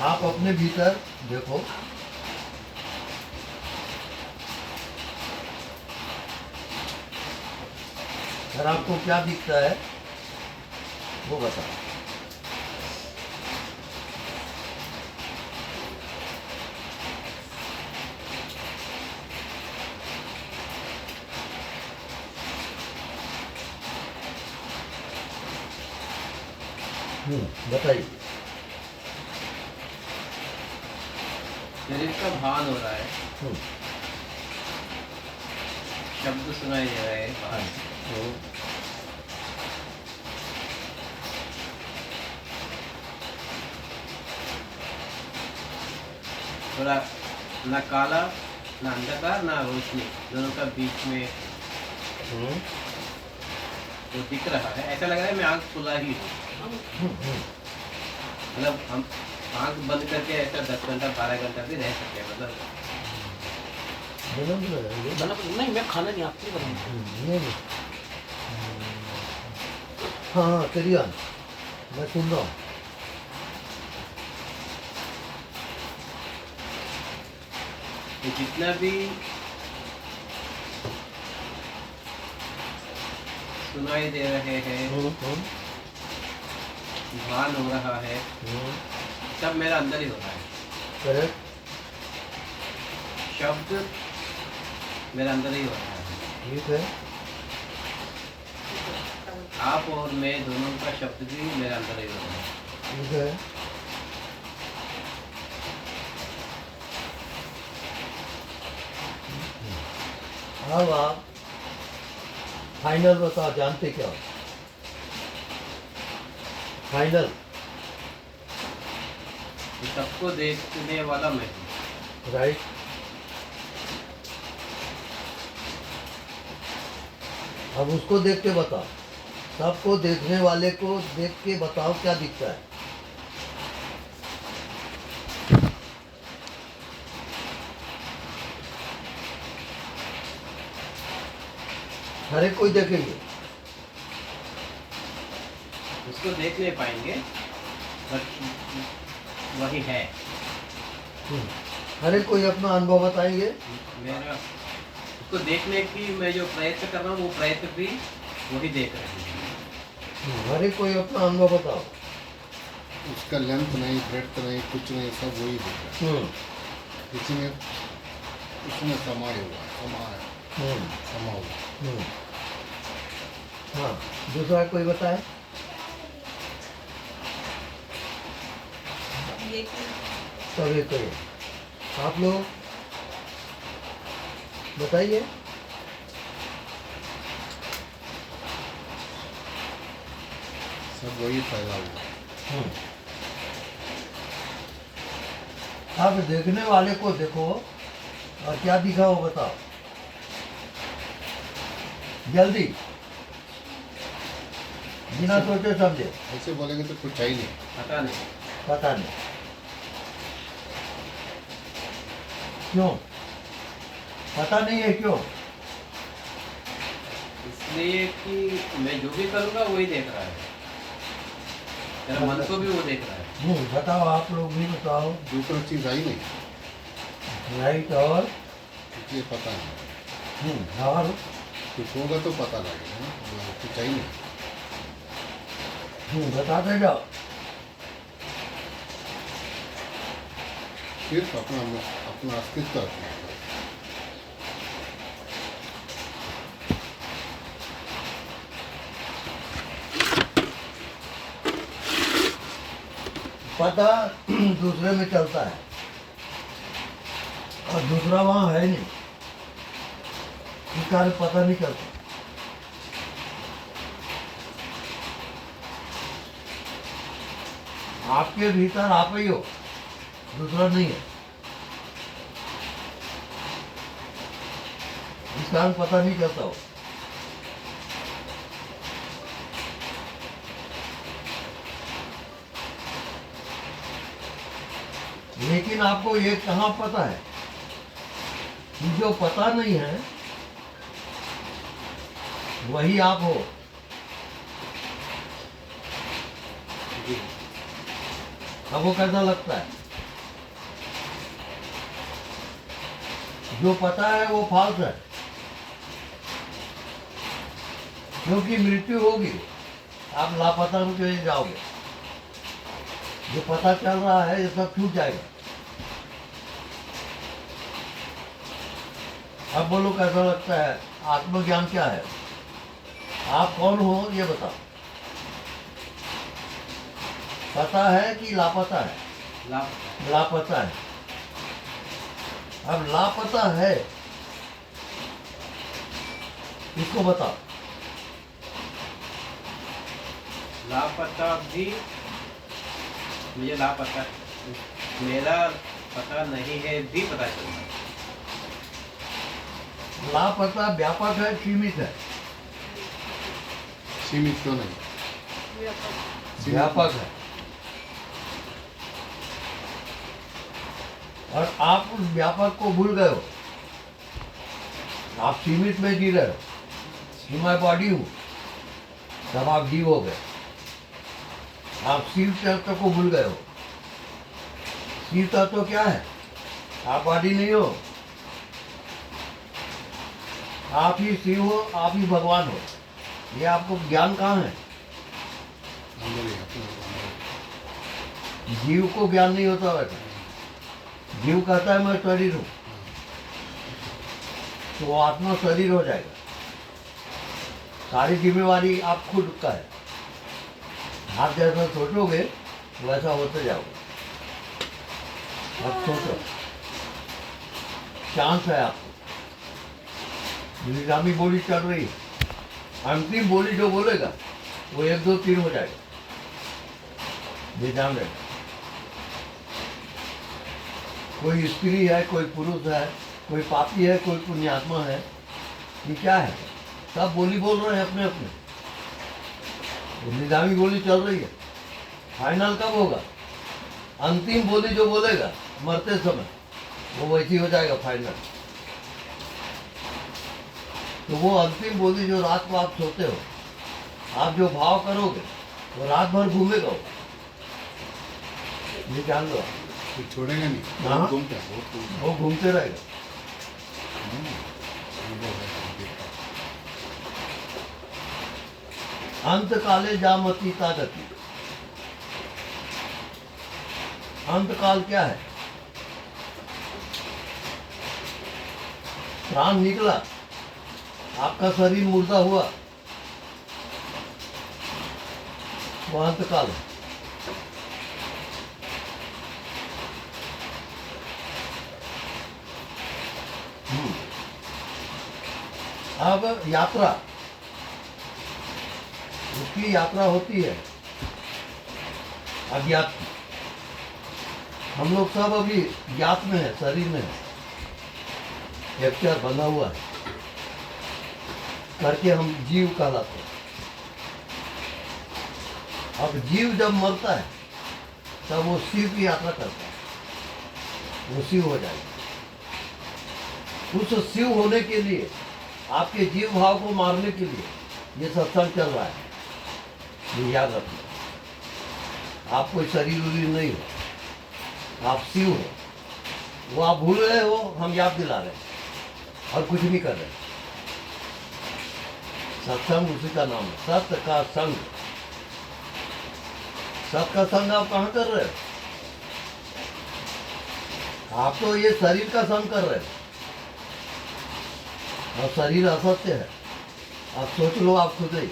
आप अपने भीतर देखो, और आपको क्या दिखता है वो बताओ। बताइए। शरीर का भान हो रहा है, शब्द सुनाई दे रहे हैं बाहर से। थोड़ा ना काला ना अंधकार ना रोशनी, दोनों का बीच में वो दिख रहा है। ऐसा लग रहा है मैं आंख खुला ही हूँ, मतलब हम आंख बंद करके ऐसा 10 घंटा 12 घंटा भी रह सकते हैं। मतलब नहीं, मैं खाना नहीं, आपको बनाऊंगा। हाँ करिए, मैं सुन रहा हूँ। तो जितना भी सुनाई दे रहे हैं, भान हो रहा है, सब मेरा अंदर ही हो रहा है। करेक्ट। शब्द मेरा अंदर ही हो रहा है। ठीक है। आप और मैं दोनों का शब्द भी मेरे अंदर ही हो रहा है। ठीक है। अब आप फाइनल बताओ, जानते क्या हो? फाइनल। सबको देखने वाला मैं हूँ। राइट। अब उसको देख के बताओ, सबको देखने वाले को देख के बताओ क्या दिखता है। हर एक कोई देखेंगे, उसको देख नहीं पाएंगे, बट वही है। हर एक कोई अपना अनुभव बताएंगे। मेरा उसको देखने की मैं जो प्रयत्न कर रहा हूँ, वो प्रयत्न भी वही देख रहे हैं। हर एक कोई अपना अनुभव बताओ। उसका लेंथ नहीं, ब्रेड्थ नहीं, कुछ नहीं, सब वही देख रहा है। इसमें उसमें समाया हुआ। हाँ, दूसरा कोई बताए। सब एक कोई। आप लोग बताइए। सब वही फैला हुआ। आप देखने वाले को देखो और क्या दिखा हो बताओ जल्दी, बिना सोचे समझे। ऐसे बोलेंगे तो कुछ है ही नहीं। पता नहीं। पता नहीं क्यों, पता नहीं है क्यों। इसलिए कि मैं जो भी करूँगा वही देख रहा है, मेरा मन को भी वो देख रहा है। बताओ, आप लोग भी बताओ। दूसरा चीज़ आई नहीं। राइट। और ये पता नहीं। और कुछ होगा तो पता लगेगा ना, कुछ है ही नहीं। बताते जाओ। सिर्फ अपना अपना अस्तित्व रखना। पता दूसरे में चलता है और दूसरा वहाँ है नहीं, इस कारण पता नहीं चलता। आपके भीतर आप ही हो, दूसरा नहीं है, इस कारण पता नहीं चलता हो। लेकिन आपको ये कहाँ पता है कि जो पता नहीं है वही आप हो। जी अब वो कैसा लगता है? जो पता है वो फाल्स है, क्योंकि मृत्यु होगी, आप लापता में चले जाओगे। जो पता चल रहा है ये सब छूट जाएगा। अब बोलो कैसा लगता है? आत्मज्ञान क्या है? आप कौन हो ये बताओ। पता है कि लापता है? लाभ लापता है। अब लापता है, इसको बताओ। लापता भी मुझे लापता मेरा पता नहीं है भी पता चल रहा है। लापता व्यापक है, सीमित है? सीमित क्यों नहीं? व्यापक है। और आप उस व्यापक को भूल गए हो। आप सीमित में जी रहे हो कि मैं बॉडी हूं, तब आप जीव हो गए। आप शिव तत्व को भूल गए हो। शिव तत्व क्या है? आप बॉडी नहीं हो, आप ही शिव हो, आप ही भगवान हो। ये आपको ज्ञान कहाँ है? अंदर ही अपने अंदर। जीव को ज्ञान नहीं होता वैसा। जीव कहता है मैं शरीर हूं, तो वो आत्मा शरीर हो जाएगा। सारी जिम्मेवारी आप खुद का है। आप जैसा सोचोगे वैसा होते जाओगे। अब सोचो, चांस है आपको। निजामी बोली चल रही है, अंतिम बोली जो बोलेगा वो 1 2 3 हो जाएगा। ये जान रहे, कोई स्त्री है, कोई पुरुष है, कोई पापी है, कोई पुण्यात्मा है, ये क्या है? सब बोली बोल रहे हैं अपने अपने। वो निजामी बोली चल रही है। फाइनल कब होगा? अंतिम बोली जो बोलेगा मरते समय, वो वैसी हो जाएगा फाइनल। तो वो अंतिम बोली जो रात को आप सोते हो, आप जो भाव करोगे वो रात भर घूमेगा वो। ये जान लो, ये छोड़ेगा नहीं। हाँ। बहुत घूमता है, बहुत घूमता है। वो घूमते रहेगा। अनुभव है, देखा। अंत काले जामतीता गति। अंत काल क्या है? प्राण निकला, आपका शरीर मुर्दा हुआ, वो अंत काल है। अब यात्रा, उसकी यात्रा होती है अज्ञात की। हम लोग सब अभी ज्ञात में है, शरीर में है, कैप्चर बंधा हुआ है करके हम जीव कहलाते हैं। अब जीव जब मरता है तब वो शिव की यात्रा करता है, वो शिव हो जाएगा। उस शिव होने के लिए, आपके जीव भाव को मारने के लिए ये सत्संग चल रहा है। ये याद रखना। आप कोई शरीर उरीर नहीं हो, आप शिव हो। वो आप भूल रहे हो, हम याद दिला रहे हैं और कुछ नहीं कर रहे। सत्संग उसी का नाम है, सत्य का संग। सत्य का संग आप कहाँ कर रहे हो? आप तो ये शरीर का संग कर रहे हो, और शरीर असत्य है। आप सोच लो, आप खुद ही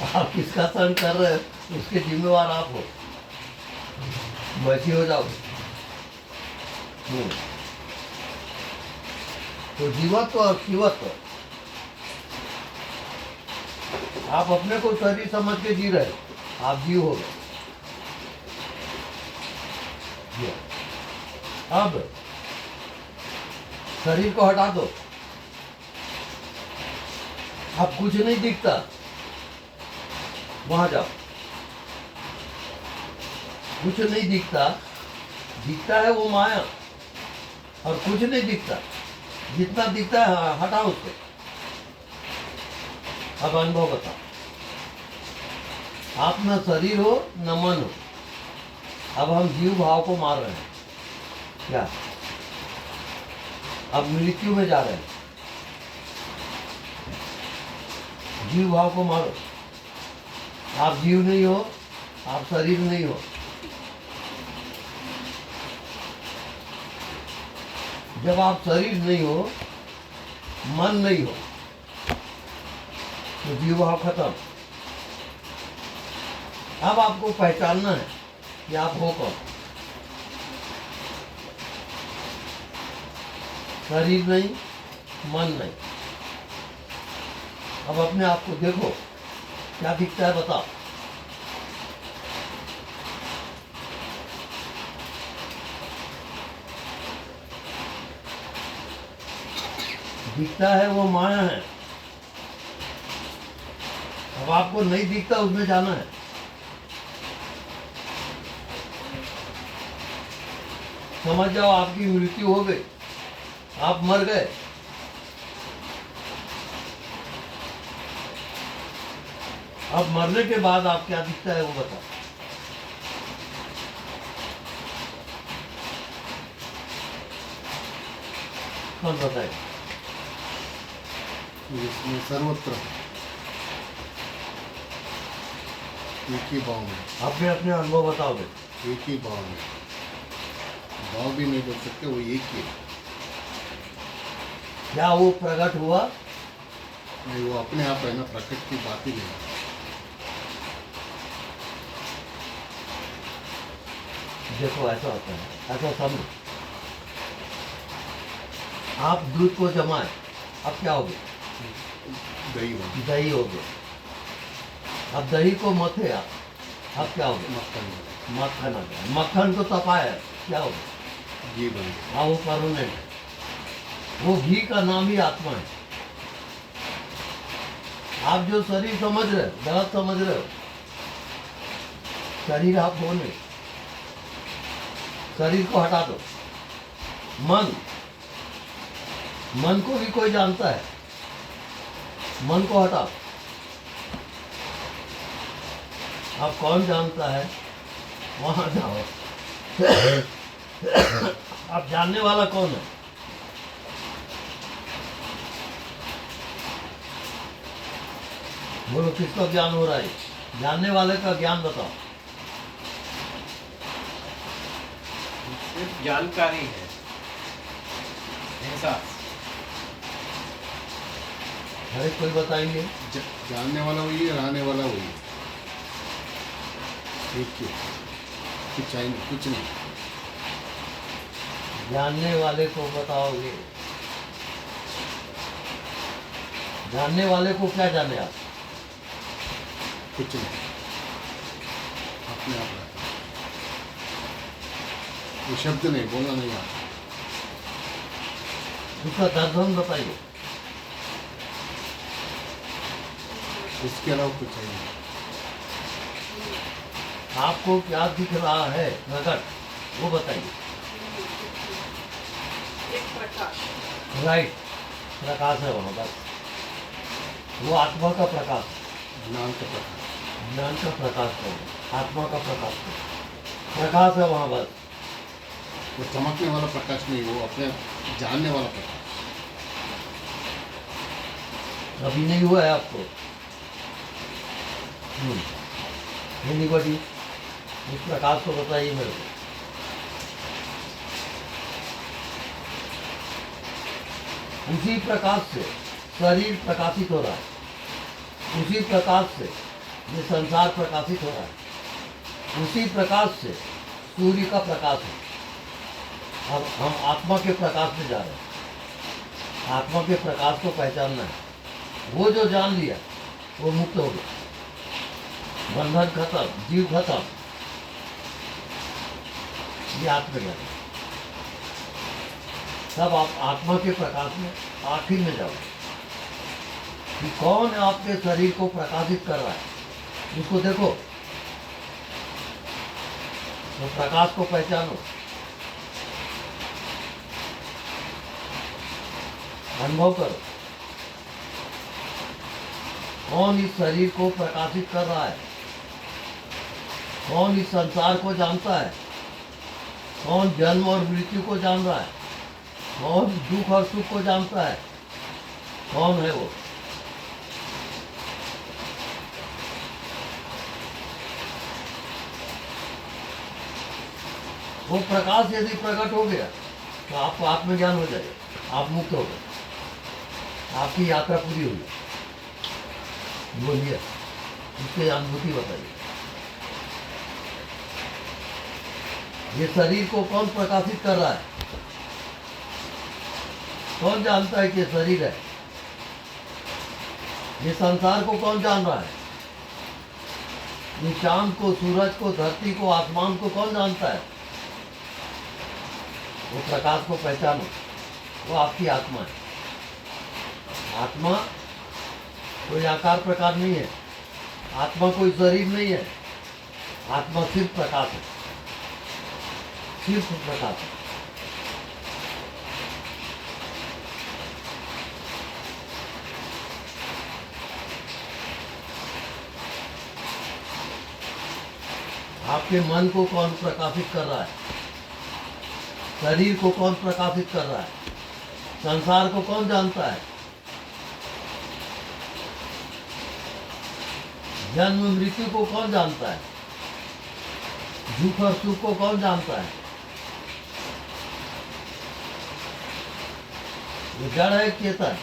आप किसका संग कर रहे हो, उसके जिम्मेवार आप हो। वैसी हो जाओगे। तो जीवत्व और शिवत्व, आप अपने को शरीर समझ के जी रहे हो, आप जीव हो गए। अब शरीर को हटा दो, अब कुछ नहीं दिखता, वहां जाओ। कुछ नहीं दिखता, दिखता है वो माया, और कुछ नहीं दिखता, जितना दिखता है हटाओ उसको। अब अनुभव बताओ, आप न शरीर हो न मन हो। अब हम जीव भाव को मार रहे हैं क्या? अब मृत्यु में जा रहे हैं। जीव भाव को मारो। आप जीव नहीं हो, आप शरीर नहीं हो। जब आप शरीर नहीं हो, मन नहीं हो, तो जीव भाव खत्म। अब आपको पहचानना है कि आप हो कौन। शरीर नहीं, मन नहीं। अब अपने आप को देखो, क्या दिखता है बताओ। दिखता है वो माया है। अब आपको नहीं दिखता, उसमें जाना है। समझ जाओ आपकी मृत्यु हो गई, आप मर गए। अब मरने के बाद आप क्या दिखता है वो बताओ। कौन बताएगा? इसमें सर्वत्र एक ही भाव में, अपने अपने अनुभव बताओगे। एक ही भाव में, भाव भी नहीं बोल सकते, वो एक ही है। क्या वो प्रकट हुआ? नहीं, वो अपने आप है ना, प्रकट की बात ही नहीं। देखो ऐसा होता है, ऐसा समझो। आप दूध को जमाए, अब क्या हो गया? दही बन दही हो गया। अब दही को मथे आप, अब क्या हो गया? मक्खन मक्खन आ गया। मक्खन को तपाया, क्या हो गया? घी बन गया। हाँ, वो परमानेंट है। वो घी का नाम ही आत्मा है। आप जो शरीर समझ रहे हो, गलत समझ रहे हो। शरीर आप हो नहीं। शरीर को हटा दो। मन को भी कोई जानता है। मन को हटाओ। आप कौन जानता है, वहां जाओ। आप जानने वाला कौन है? बोलो, किसका ज्ञान हो रहा है? जानने वाले का ज्ञान बताओ। सिर्फ जानकारी है, एहसास। हर कोई बताएंगे। जानने वाला वही है, रहने वाला वही है। एक ही, कुछ चाहिए नहीं, कुछ नहीं। जानने वाले को बताओगे। जानने वाले को क्या जाने आप? कुछ नहीं, अपने आप रहता है। वो शब्द नहीं, बोलना नहीं आता। उसका दर्शन बताइए। उसके अलावा कुछ चाहिए नहीं। आपको क्या दिख रहा है प्रकट, वो बताइए। राइट, प्रकाश है वहाँ बस। वो आत्मा का प्रकाश, ज्ञान का प्रकाश। ज्ञान का प्रकाश है, आत्मा का प्रकाश है। प्रकाश है वहाँ बस। वो चमकने वाला प्रकाश नहीं, वो अपने जानने वाला प्रकाश। अभी नहीं हुआ है आपको। एनीबॉडी इस प्रकाश को बताइए मेरे को। उसी प्रकाश से शरीर प्रकाशित हो रहा है। उसी प्रकाश से ये संसार प्रकाशित हो रहा है। उसी प्रकाश से सूर्य का प्रकाश है। अब हम आत्मा के प्रकाश में जा रहे हैं। आत्मा के प्रकाश को पहचानना है। वो जो जान लिया वो मुक्त हो गया। बंधन खत्म, जीव खत्म। ये आत्मज्ञान है। तब आप आत्मा के प्रकाश में आखिर में जाओ कि कौन आपके शरीर को प्रकाशित कर रहा है। उसको देखो, तो प्रकाश को पहचानो, अनुभव करो कौन इस शरीर को प्रकाशित कर रहा है। कौन इस संसार को जानता है? कौन जन्म और मृत्यु को जान रहा है? कौन दुख और सुख को जानता है? कौन है वो? वो प्रकाश यदि प्रकट हो गया तो आपको आत्मज्ञान हो जाएगा, आप मुक्त हो गए, आपकी यात्रा पूरी हो गई। बोलिए, उसकी अनुभूति बताइए। ये शरीर को कौन प्रकाशित कर रहा है? कौन जानता है कि ये शरीर है? ये संसार को कौन जान रहा है? ये चांद को, सूरज को, धरती को, आसमान को कौन जानता है? वो प्रकाश को पहचानो, वो आपकी आत्मा है। आत्मा कोई आकार प्रकार नहीं है, आत्मा कोई शरीर नहीं है, आत्मा सिर्फ प्रकाश है, सिर्फ प्रकाश है। आपके मन को कौन प्रकाशित कर रहा है? शरीर को कौन प्रकाशित कर रहा है? संसार को कौन जानता है? जन्म मृत्यु को कौन जानता है? दुख और सुख को कौन जानता है? ये जड़ है, चेतन।